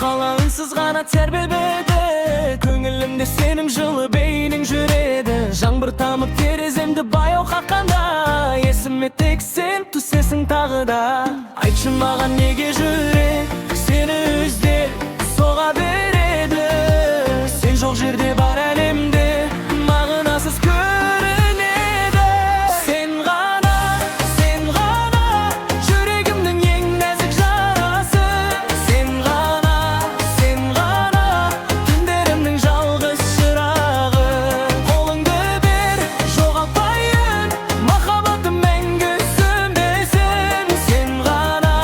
Қалауынсыз ғана тербелбеді, көңілімде сенің жылы бейнең жүреді. Жаңбыр тамып тереземді баяу қаққанда, есіме тек сен түсесің тағы да. Айтшы маған неге жүрек сені іздеп соға береді? Сен жоқ жерде бар әлемде мағынасыз көрінеді. Сен ғана жүрегімнің ең нәзік жарасы. Сен ғана түндерімнің жалғыз шырағы. Қолыңды бер, жоғалтпайын, махаббатым мәңгі сөнбесін. Сен ғана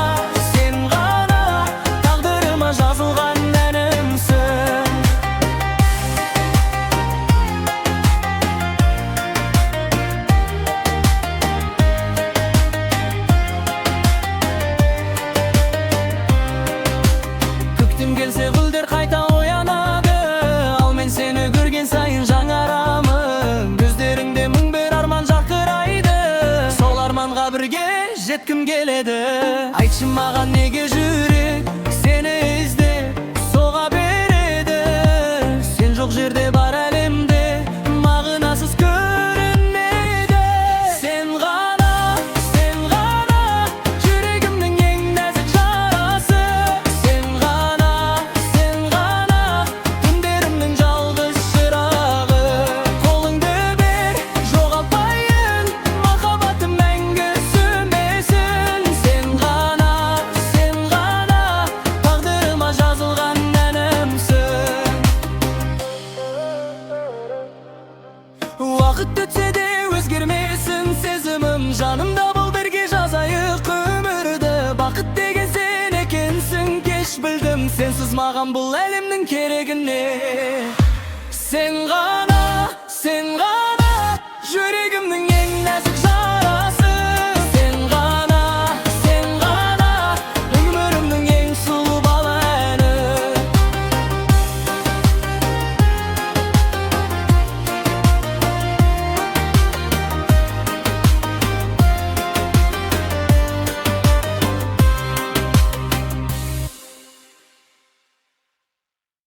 тағдырыма жазылған әнімсің. Көктем келсе гүлдер қайта оянады, ал мен сені көрген сайын жаңарамын. Көздеріңде мың бір арман жарқырайды, сол арманға бірге жеткім келеді. Айтшы маған неге жүрек сені іздеп соға береді? Сен жоқ жерде бар әлемде мағынасыз көрінеді. Сен ғана жүрегімнің ең нәзік жарасы. Сен ғана түндерімнің жалғыз шырағы. Қолыңды бер, жоғалтпайын, махаббатым мәңгі сөнбесін. Сен ғана тағдырыма жазылған әнімсің. Уақыт өтсе де өзгермесін сезімім, жанымда бол, бірге жазайық өмірді. Бақыт деген сен екенсің, кеш білдім, сенсіз маған бұл әлемнің керегі не? Сен ғана